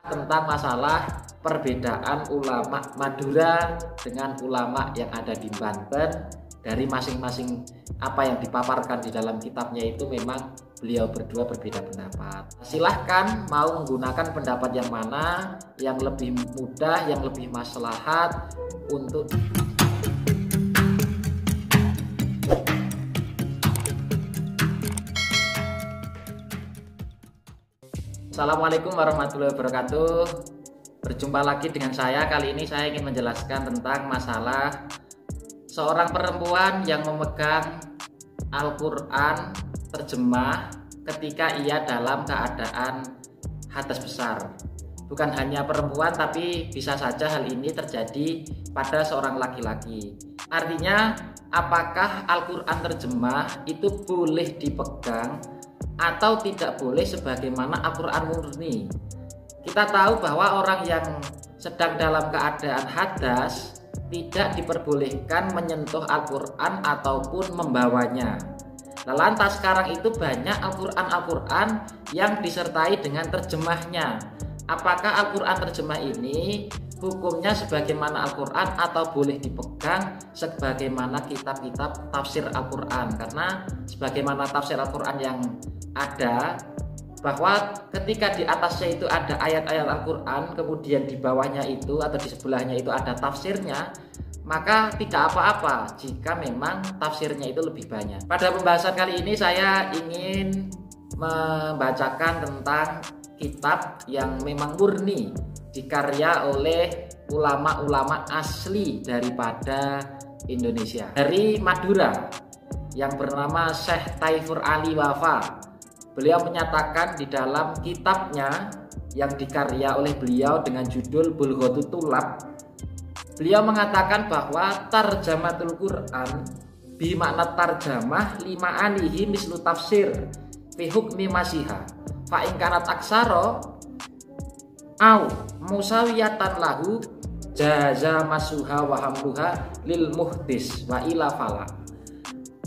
tentang masalah perbedaan ulama Madura dengan ulama yang ada di Banten. Dari masing-masing apa yang dipaparkan di dalam kitabnya itu memang beliau berdua berbeda pendapat. Silahkan mau menggunakan pendapat yang mana yang lebih mudah, yang lebih maslahat untuk Assalamualaikum warahmatullahi wabarakatuh. Berjumpa lagi dengan saya. Kali ini saya ingin menjelaskan tentang masalah seorang perempuan yang memegang Al-Quran terjemah ketika ia dalam keadaan hadas besar. Bukan hanya perempuan, tapi bisa saja hal ini terjadi pada seorang laki-laki. Artinya, apakah Al-Quran terjemah itu boleh dipegang atau tidak boleh sebagaimana Al-Quran murni? Kita tahu bahwa orang yang sedang dalam keadaan hadas tidak diperbolehkan menyentuh Al-Quran ataupun membawanya. Lantas sekarang itu banyak Al-Quran yang disertai dengan terjemahnya. Apakah Al-Quran terjemah ini hukumnya sebagaimana Al-Quran atau boleh dipegang sebagaimana kitab-kitab tafsir Al-Quran? Karena sebagaimana tafsir Al-Quran yang ada, bahwa ketika di atasnya itu ada ayat-ayat Al-Quran, kemudian di bawahnya itu atau di sebelahnya itu ada tafsirnya, maka tidak apa-apa jika memang tafsirnya itu lebih banyak. Pada pembahasan kali ini saya ingin membacakan tentang kitab yang memang murni dikarya oleh ulama-ulama asli daripada Indonesia, dari Madura, yang bernama Syekh Taifur Ali Wafa. Beliau menyatakan di dalam kitabnya yang dikarya oleh beliau dengan judul Bulghatut Thullab, beliau mengatakan bahwa tarjamatul Quran bi makna tarjamah lima anihi mislu tafsir fi hukmi masiha fa in kanat aksara au musawiyatan lahu jaza masuha wa hamluha lil muhdis wa ila fala.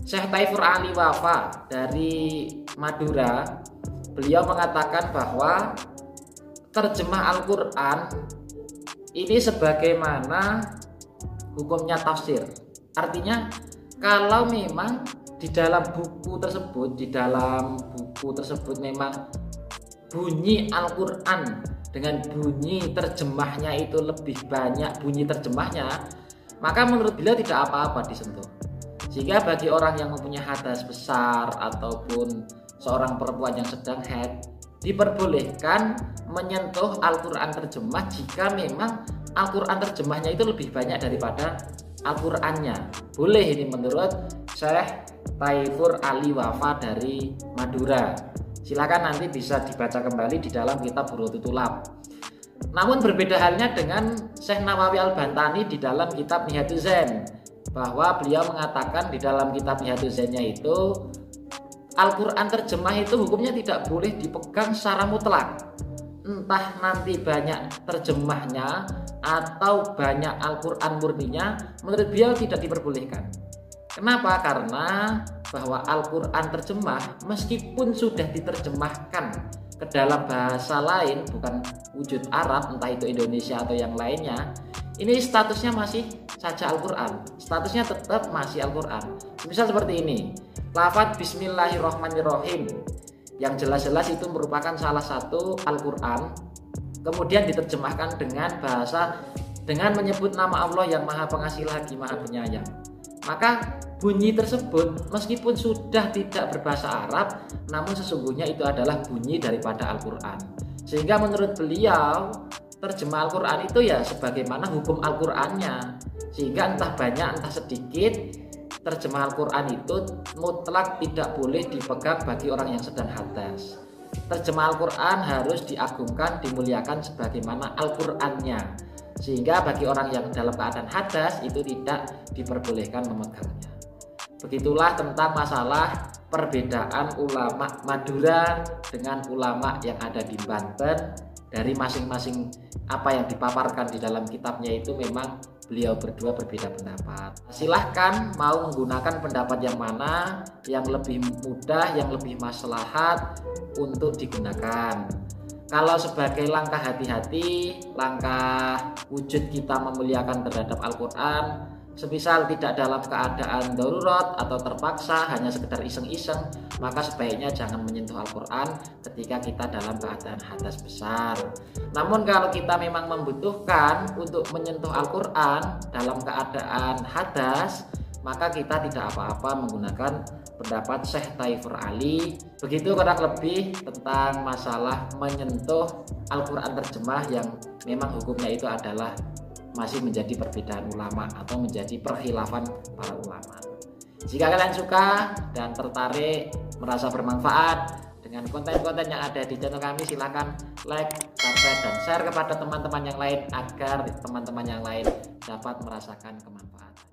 Syekh Taifur Ali Wafa dari Madura, beliau mengatakan bahwa terjemah Al-Quran ini sebagaimana hukumnya tafsir. Artinya kalau memang di dalam buku tersebut memang bunyi Al-Quran dengan bunyi terjemahnya itu lebih banyak bunyi terjemahnya, maka menurut beliau tidak apa-apa disentuh. Sehingga bagi orang yang mempunyai hadas besar ataupun seorang perempuan yang sedang haid, diperbolehkan menyentuh Al-Quran terjemah jika memang Al-Quran terjemahnya itu lebih banyak daripada Al-Qurannya. Boleh ini menurut Syekh Taifur Ali Wafa dari Madura. Silakan nanti bisa dibaca kembali di dalam kitab Bulghatut Thullab. Namun berbeda halnya dengan Syekh Nawawi Al-Bantani di dalam kitab Nihayatul Zain, bahwa beliau mengatakan di dalam kitab Nihayatul Zainnya itu Al-Quran terjemah itu hukumnya tidak boleh dipegang secara mutlak. Entah nanti banyak terjemahnya atau banyak Al-Quran murninya, menurut beliau tidak diperbolehkan. Kenapa? Karena bahwa Al-Quran terjemah meskipun sudah diterjemahkan ke dalam bahasa lain, bukan wujud Arab, entah itu Indonesia atau yang lainnya, ini statusnya masih saja Al-Quran, statusnya tetap masih Al-Quran. Misal seperti ini, lafaz Bismillahirrahmanirrahim yang jelas-jelas itu merupakan salah satu Al-Quran, kemudian diterjemahkan dengan menyebut nama Allah yang Maha Pengasih lagi Maha Penyayang. Maka bunyi tersebut meskipun sudah tidak berbahasa Arab, namun sesungguhnya itu adalah bunyi daripada Al-Quran. Sehingga menurut beliau terjemah Al-Quran itu ya sebagaimana hukum Al-Qurannya. Sehingga entah banyak entah sedikit, terjemah Al-Quran itu mutlak tidak boleh dipegang bagi orang yang sedang hadas. Terjemah Al-Quran harus diagungkan, dimuliakan sebagaimana Al-Qurannya. Sehingga bagi orang yang dalam keadaan hadas itu tidak diperbolehkan memegangnya. Begitulah tentang masalah perbedaan ulama Madura dengan ulama yang ada di Banten. Dari masing-masing apa yang dipaparkan di dalam kitabnya itu memang beliau berdua berbeda pendapat. Silahkan mau menggunakan pendapat yang mana yang lebih mudah, yang lebih maslahat untuk digunakan. kalau sebagai langkah hati-hati, langkah wujud kita memuliakan terhadap Al-Quran, semisal tidak dalam keadaan darurat atau terpaksa hanya sekedar iseng-iseng, maka sebaiknya jangan menyentuh Al-Quran ketika kita dalam keadaan hadas besar. Namun kalau kita memang membutuhkan untuk menyentuh Al-Quran dalam keadaan hadas, maka kita tidak apa-apa menggunakan pendapat Syekh Taifur Ali. Begitu kurang lebih tentang masalah menyentuh Al-Quran terjemah yang memang hukumnya itu adalah masih menjadi perbedaan ulama atau menjadi perkhilafan para ulama. Jika kalian suka dan tertarik, merasa bermanfaat dengan konten-konten yang ada di channel kami, silahkan like, subscribe, dan share kepada teman-teman yang lain agar teman-teman yang lain dapat merasakan kemanfaatan.